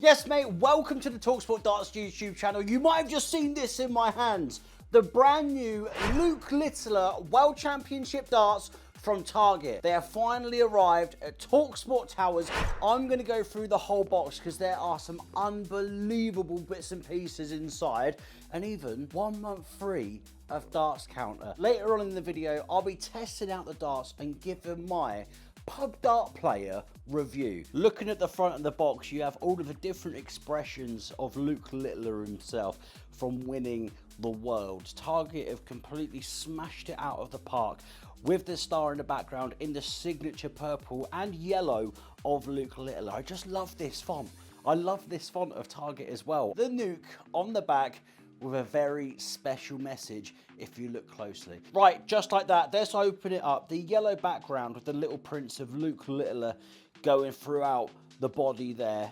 Yes, mate, welcome to the talkSPORT Darts YouTube channel. You might have just seen this in my hands. The brand new Luke Littler World Championship darts from Target. They have finally arrived at talkSPORT Towers. I'm going to go through the whole box because there are some unbelievable bits and pieces inside, and even 1 month free of darts counter. Later on in the video, I'll be testing out the darts and giving my pub dart player review. Looking at the front of the box, you have all of the different expressions of Luke Littler himself from winning the world. Target have completely smashed it out of the park with the star in the background in the signature purple and yellow of Luke Littler. I just love this font. I love this font of Target as well. The Nuke on the back with a very special message if you look closely. Right, just like that, let's open it up. The yellow background with the little prints of Luke Littler going throughout the body there.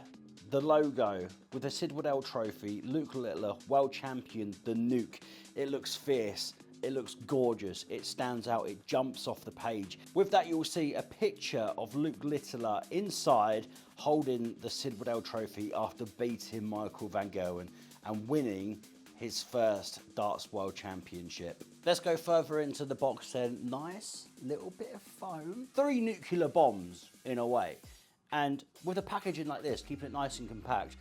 The logo with the Sid Waddell trophy, Luke Littler, world champion, the Nuke. It looks fierce, it looks gorgeous, it stands out, it jumps off the page. With that, you'll see a picture of Luke Littler inside holding the Sid Waddell trophy after beating Michael van Gerwen and winning his first Darts World Championship. Let's go further into the box then. Nice little bit of foam. 3 nuclear bombs in a way. And with a packaging like this, keeping it nice and compact,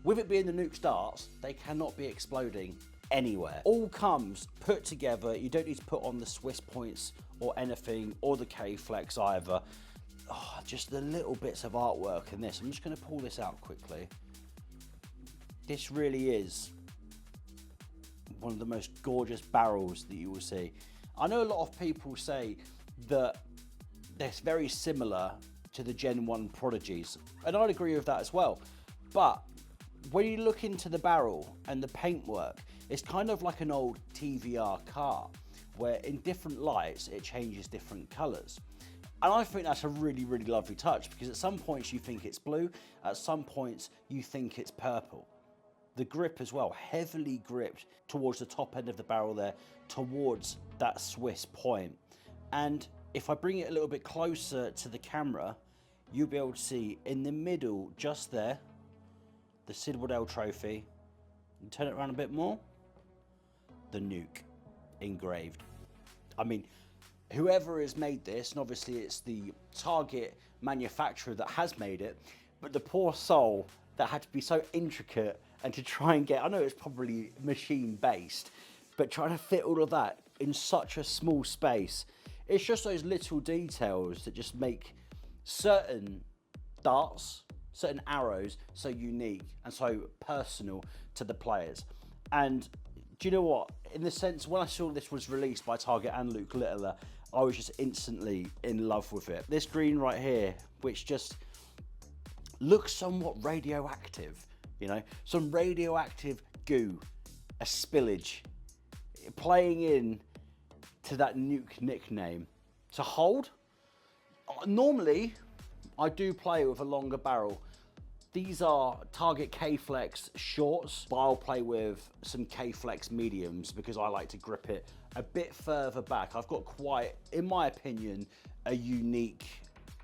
with it being the Nuke's darts, they cannot be exploding anywhere. All comes put together. You don't need to put on the Swiss points or anything, or the K-Flex either. Oh, just the little bits of artwork in this. I'm just gonna pull this out quickly. This really is one of the most gorgeous barrels that you will see. I know a lot of people say that they're very similar to the Gen 1 Prodigies, and I'd agree with that as well. But when you look into the barrel and the paintwork, it's kind of like an old TVR car, where in different lights it changes different colours. And I think that's a really, really lovely touch, because at some points you think it's blue, at some points you think it's purple. The grip as well, heavily gripped towards the top end of the barrel there, towards that Swiss point. And if I bring it a little bit closer to the camera, you'll be able to see in the middle, just there, the Sid Waddell trophy. And turn it around a bit more, the Nuke engraved. I mean, whoever has made this, and obviously it's the Target manufacturer that has made it, but the poor soul that had to be so intricate and to try and get, I know it's probably machine based, but trying to fit all of that in such a small space, it's just those little details that just make certain darts, certain arrows so unique and so personal to the players. And do you know what? In the sense, when I saw this was released by Target and Luke Littler, I was just instantly in love with it. This green right here, which just looks somewhat radioactive, you know, some radioactive goo, a spillage, playing in to that Nuke nickname. To hold, normally I do play with a longer barrel. These are Target K-Flex shorts, but I'll play with some K-Flex mediums because I like to grip it a bit further back. I've got quite, in my opinion, a unique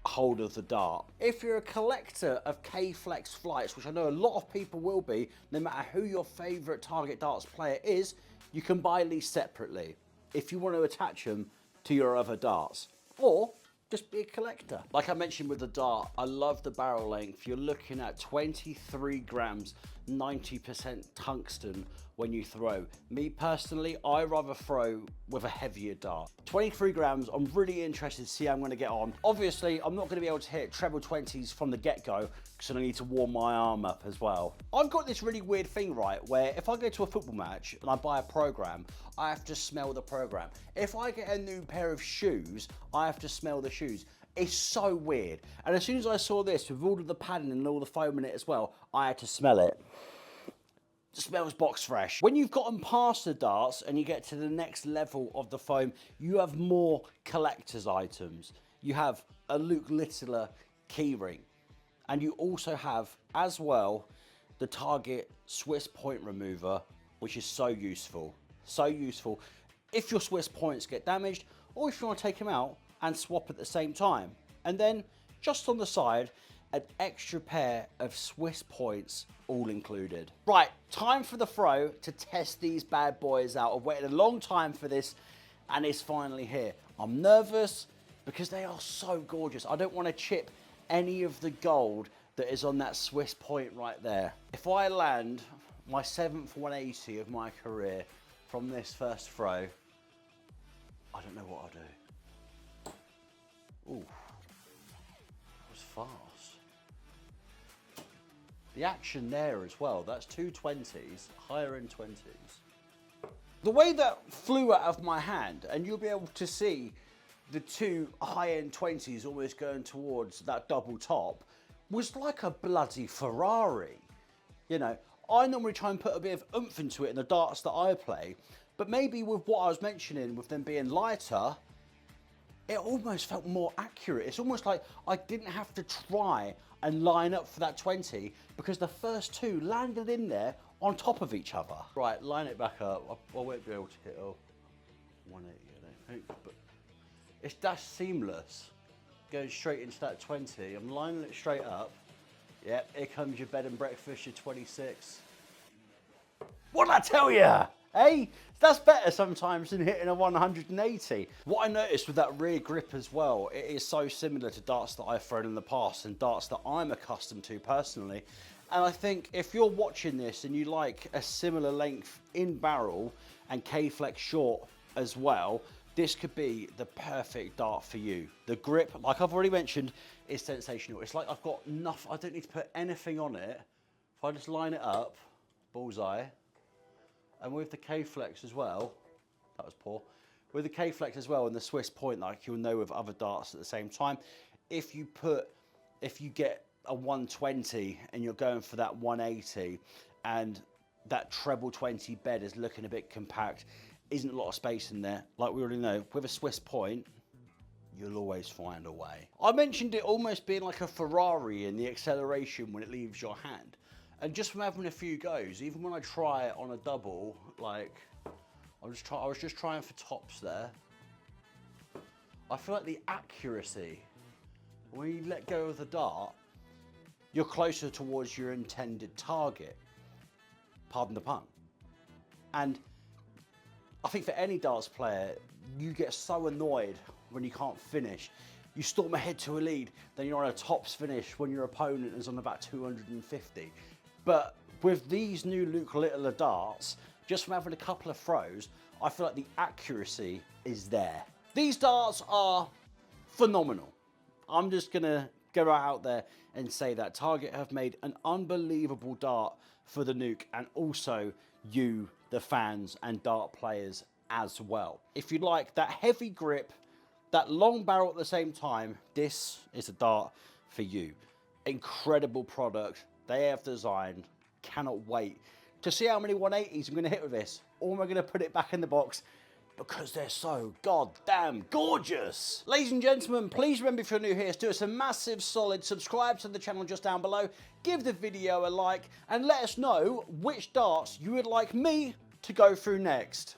hold of the dart. If you're a collector of K-Flex flights, which I know a lot of people will be, no matter who your favorite Target darts player is, you can buy these separately if you want to attach them to your other darts, or just be a collector. Like I mentioned with the dart, I love the barrel length. You're looking at 23 grams, 90% tungsten when you throw. Me personally, I rather throw with a heavier dart. 23 grams, I'm really interested to see how I'm gonna get on. Obviously, I'm not gonna be able to hit treble 20s from the get-go because I need to warm my arm up as well. I've got this really weird thing, right, where if I go to a football match and I buy a program, I have to smell the program. If I get a new pair of shoes, I have to smell the shoes. It's so weird. And as soon as I saw this with all of the padding and all the foam in it as well, I had to smell it. It smells box fresh. When you've gotten past the darts and you get to the next level of the foam, you have more collector's items. You have a Luke Littler keyring, and you also have, as well, the Target Swiss point remover, which is so useful. So useful if your Swiss points get damaged, or if you want to take them out and swap at the same time. And then just on the side, an extra pair of Swiss points all included. Right, time for the throw to test these bad boys out. I've waited a long time for this and it's finally here. I'm nervous because they are so gorgeous. I don't want to chip any of the gold that is on that Swiss point right there. If I land my 7th 180 of my career from this first throw, I don't know what I'll do. Ooh, that was fast. The action there as well, that's two 20s, higher end 20s. The way that flew out of my hand, and you'll be able to see the two high-end 20s almost going towards that double top, was like a bloody Ferrari. You know, I normally try and put a bit of oomph into it in the darts that I play, but maybe with what I was mentioning, with them being lighter, it almost felt more accurate. It's almost like I didn't have to try and line up for that 20 because the first two landed in there on top of each other. Right, line it back up. I won't be able to hit a 180, I don't think, but it's dash seamless. Going straight into that 20. I'm lining it straight up. Yep, here comes your bed and breakfast, your 26. What did I tell you? Hey, that's better sometimes than hitting a 180. What I noticed with that rear grip as well, it is so similar to darts that I've thrown in the past and darts that I'm accustomed to personally. And I think if you're watching this and you like a similar length in barrel and K-flex short as well, this could be the perfect dart for you. The grip, like I've already mentioned, is sensational. It's like I've got enough, I don't need to put anything on it. If I just line it up, bullseye, and with the K-flex as well, that was poor. With the K-flex as well and the Swiss point, like you'll know with other darts at the same time, if you get a 120 and you're going for that 180 and that treble 20 bed is looking a bit compact, isn't a lot of space in there, like we already know, with a Swiss point, you'll always find a way. I mentioned it almost being like a Ferrari in the acceleration when it leaves your hand. And just from having a few goes, even when I try it on a double, like, I was just trying for tops there. I feel like the accuracy, when you let go of the dart, you're closer towards your intended target. Pardon the pun. And I think for any darts player, you get so annoyed when you can't finish. You storm ahead to a lead, then you're on a tops finish when your opponent is on about 250. But with these new Nuke Littler darts, just from having a couple of throws, I feel like the accuracy is there. These darts are phenomenal. I'm just gonna go out there and say that Target have made an unbelievable dart for the Nuke, and also you, the fans and dart players as well. If you like that heavy grip, that long barrel at the same time, this is a dart for you. Incredible product they have designed. Cannot wait to see how many 180s I'm going to hit with this, or am I going to put it back in the box because they're so goddamn gorgeous. Ladies and gentlemen, please remember, if you're new here, to do us a massive solid, subscribe to the channel just down below, give the video a like, and let us know which darts you would like me to go through next.